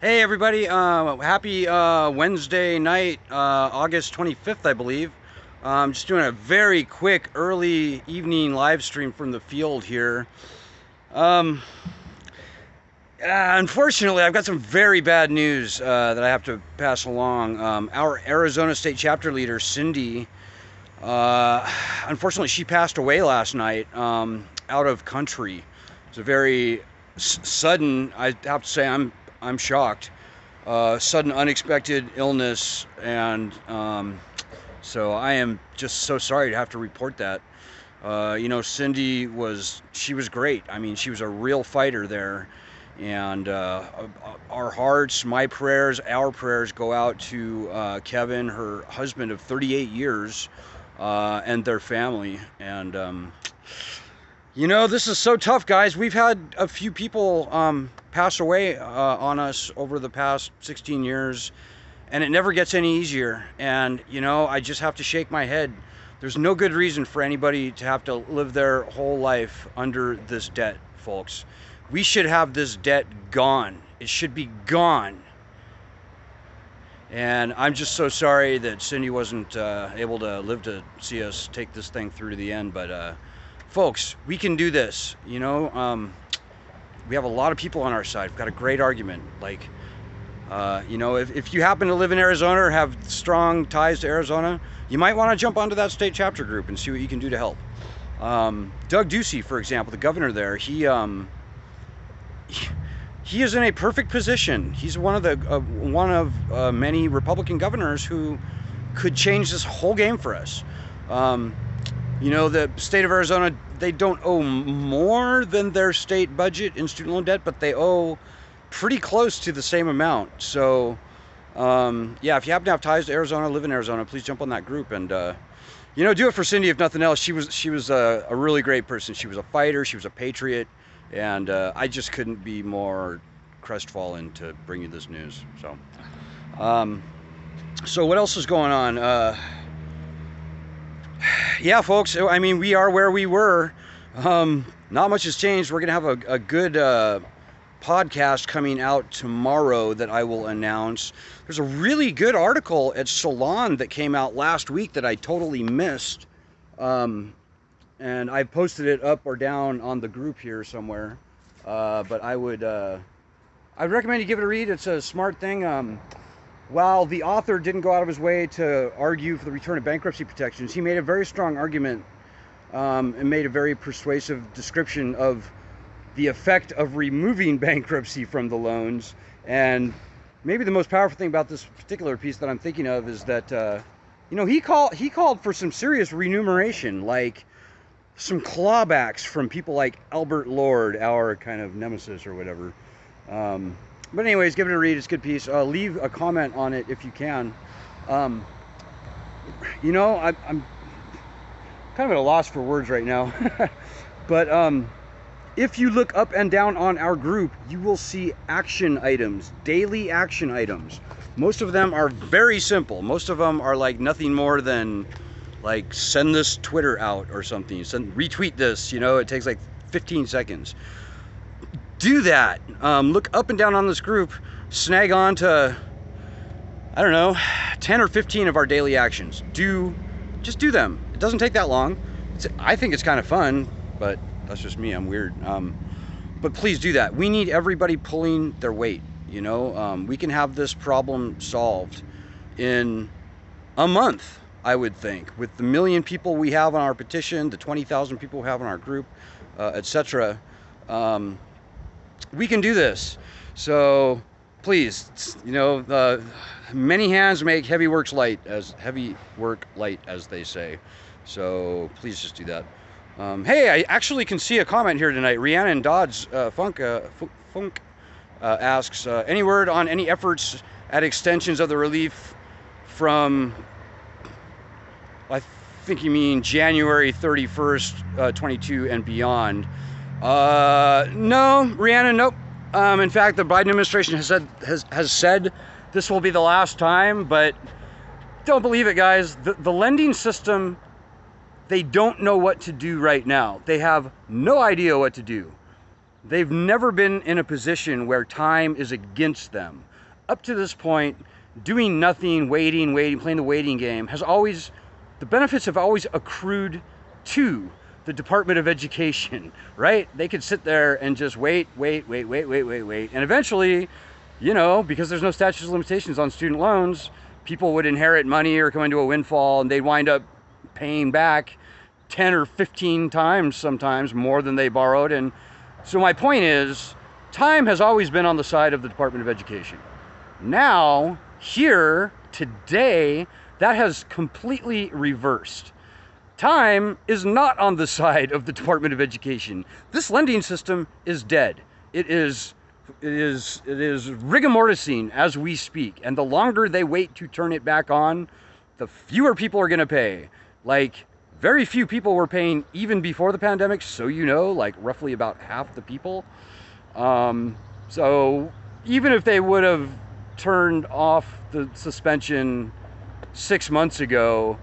Hey everybody, happy Wednesday night, August 25th, I believe. Just doing a very quick early evening live stream from the field here. Um, Unfortunately, I've got some very bad news that I have to pass along. Our Arizona State chapter leader, Cindy, unfortunately, she passed away last night out of country. It's a very sudden, I have to say, I'm shocked. Sudden, unexpected illness, and so I am just so sorry to have to report that. Cindy she was great. I mean, she was a real fighter there, and our hearts, my prayers, our prayers go out to Kevin, her husband of 38 years, and their family. And this is so tough, guys. We've had a few people pass away on us over the past 16 years, and it never gets any easier. And, I just have to shake my head. There's no good reason for anybody to have to live their whole life under this debt, folks. We should have this debt gone. It should be gone. And I'm just so sorry that Cindy wasn't able to live to see us take this thing through to the end. But folks, we can do this. We have a lot of people on our side. We've got a great argument. Like, if you happen to live in Arizona or have strong ties to Arizona, you might want to jump onto that state chapter group and see what you can do to help. Doug Ducey, for example, the governor there, he is in a perfect position. He's one of many Republican governors who could change this whole game for us. The state of Arizona, they don't owe more than their state budget in student loan debt, but they owe pretty close to the same amount. So, yeah, if you happen to have ties to Arizona, live in Arizona, please jump on that group and, do it for Cindy if nothing else. She was a really great person. She was a fighter. She was a patriot. And I just couldn't be more crestfallen to bring you this news. So what else is going on? Yeah, folks, I mean, we are where we were. Not much has changed. We're going to have a good podcast coming out tomorrow that I will announce. There's a really good article at Salon that came out last week that I totally missed. And I posted it up or down on the group here somewhere. But I'd recommend you give it a read. It's a smart thing. While the author didn't go out of his way to argue for the return of bankruptcy protections, he made a very strong argument and made a very persuasive description of the effect of removing bankruptcy from the loans. And maybe the most powerful thing about this particular piece that I'm thinking of is that, he called for some serious remuneration, like some clawbacks from people like Albert Lord, our kind of nemesis or whatever. But anyways, give it a read. It's a good piece. Leave a comment on it if you can. I'm kind of at a loss for words right now. But if you look up and down on our group, you will see action items, daily action items. Most of them are very simple. Most of them are like nothing more than like send this Twitter out or something, retweet this, it takes like 15 seconds. Do that. Look up and down on this group, snag on to, I don't know, 10 or 15 of our daily actions. Just do them. It doesn't take that long. I think it's kind of fun, but that's just me, I'm weird. But please do that. We need everybody pulling their weight, we can have this problem solved in a month, I would think, with the 1 million people we have on our petition, the 20,000 people we have on our group, etc. We can do this. So please, many hands make heavy work light, as they say. So please just do that. Hey, I actually can see a comment here tonight. Rhiannon Dodds Funk asks, any word on any efforts at extensions of the relief from, I think you mean January 31st, 22 and beyond? No, Rhiannon, nope. In fact, the Biden administration has said this will be the last time, but don't believe it, guys. The lending system, they don't know what to do right now. They have no idea what to do. They've never been in a position where time is against them. up to this point, doing nothing, waiting, playing the waiting game, the benefits have always accrued to the Department of Education, right? They could sit there and just wait. And eventually, you know, because there's no statute of limitations on student loans, people would inherit money or come into a windfall, and they'd wind up paying back 10 or 15 times sometimes more than they borrowed. And so my point is, time has always been on the side of the Department of Education. Now, here, today, that has completely reversed. Time is not on the side of the Department of Education. This lending system is dead. It is rigor mortising as we speak. And the longer they wait to turn it back on, the fewer people are going to pay. Like, very few people were paying even before the pandemic, so you know, like roughly about half the people. So even if they would have turned off the suspension 6 months ago,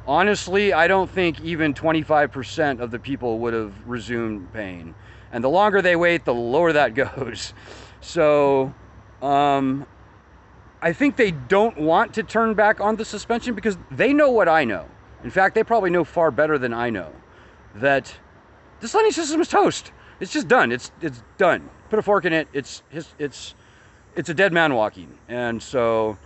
honestly, I don't think even 25% of the people would have resumed paying. And the longer they wait, the lower that goes. So I think they don't want to turn back on the suspension because they know what I know. In fact, they probably know far better than I know that this lending system is toast. It's just done. It's done. Put a fork in it. It's a dead man walking. And so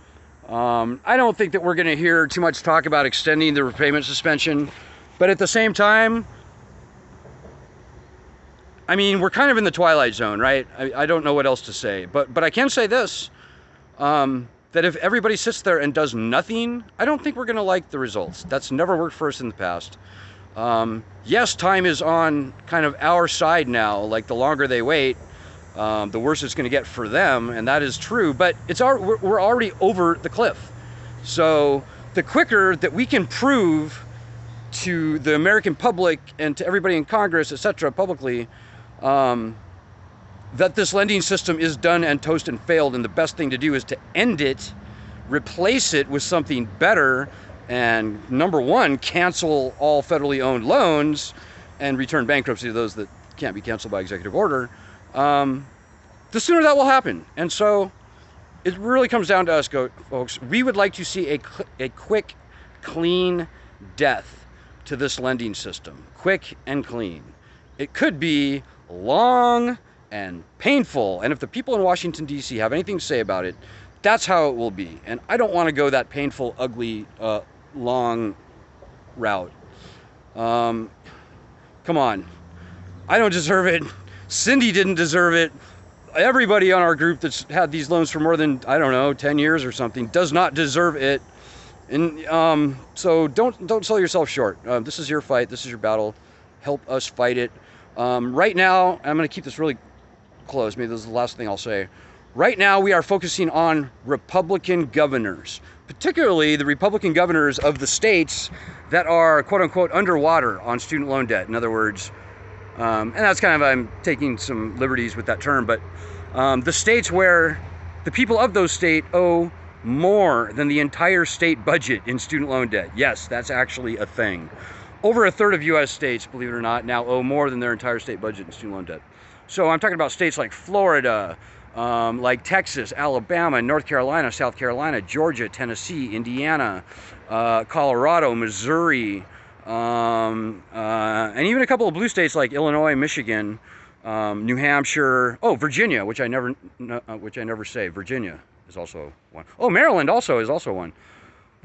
I don't think that we're going to hear too much talk about extending the repayment suspension. But at the same time, I mean, we're kind of in the twilight zone, right? I don't know what else to say. But I can say this, that if everybody sits there and does nothing, I don't think we're going to like the results. That's never worked for us in the past. Yes, time is on kind of our side now. Like, the longer they wait, the worse it's going to get for them, and that is true. But we're already over the cliff. So the quicker that we can prove to the American public and to everybody in Congress, etc., publicly, that this lending system is done and toast and failed, and the best thing to do is to end it, replace it with something better, and number one, cancel all federally owned loans and return bankruptcy to those that can't be canceled by executive order, the sooner that will happen. And so it really comes down to us, folks. We would like to see a quick, clean death to this lending system. Quick and clean. It could be long and painful, and if the people in Washington, D.C. have anything to say about it, that's how it will be. And I don't want to go that painful, ugly, long route. Come on. I don't deserve it. Cindy didn't deserve it. Everybody on our group that's had these loans for more than, I don't know, 10 years or something does not deserve it. And so don't sell yourself short. This is your fight. This is your battle. Help us fight it. Right now, I'm going to keep this really close. Maybe this is the last thing I'll say. Right now, we are focusing on Republican governors, particularly the Republican governors of the states that are, quote unquote, underwater on student loan debt. In other words, and that's kind of, I'm taking some liberties with that term, but the states where the people of those states owe more than the entire state budget in student loan debt. Yes, that's actually a thing. Over a third of U.S. states, believe it or not, now owe more than their entire state budget in student loan debt. So I'm talking about states like Florida, like Texas, Alabama, North Carolina, South Carolina, Georgia, Tennessee, Indiana, Colorado, Missouri, and even a couple of blue states like Illinois, Michigan, New Hampshire, Virginia, which I never say. Virginia is also one. Oh, Maryland is also one.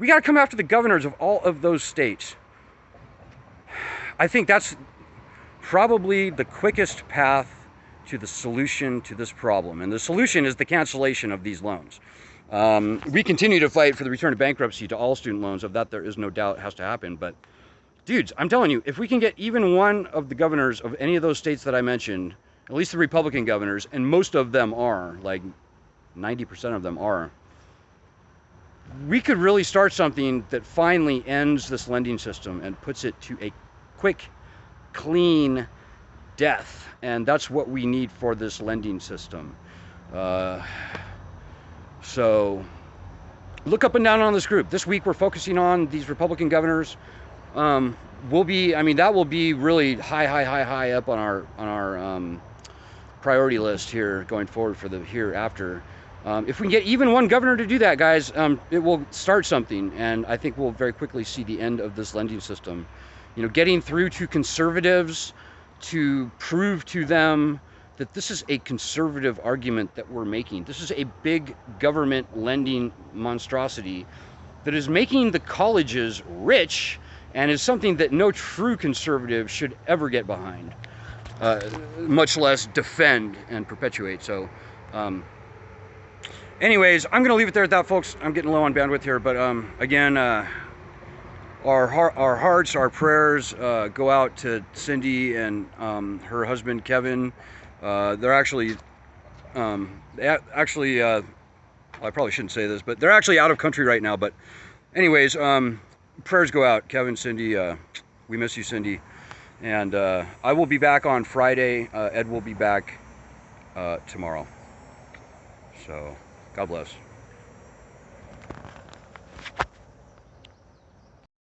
We got to come after the governors of all of those states. I think that's probably the quickest path to the solution to this problem. And the solution is the cancellation of these loans. We continue to fight for the return of bankruptcy to all student loans. Of that, there is no doubt it has to happen. But dudes, I'm telling you, if we can get even one of the governors of any of those states that I mentioned, at least the Republican governors, and most of them are, like 90% of them are, we could really start something that finally ends this lending system and puts it to a quick, clean death. And that's what we need for this lending system. So look up and down on this group. This week we're focusing on these Republican governors. That will be really high up on our priority list here going forward for the hereafter. If we can get even one governor to do that, guys, it will start something, and I think we'll very quickly see the end of this lending system. You know, getting through to conservatives to prove to them that this is a conservative argument that we're making. This is a big government lending monstrosity that is making the colleges rich, and is something that no true conservative should ever get behind, much less defend and perpetuate. So, anyways, I'm going to leave it there at that, folks. I'm getting low on bandwidth here, but again, our hearts, our prayers go out to Cindy and her husband, Kevin. They're actually, I probably shouldn't say this, but they're actually out of country right now. But anyways, prayers go out, Kevin, Cindy. We miss you, Cindy. And I will be back on Friday. Ed will be back tomorrow. So, God bless.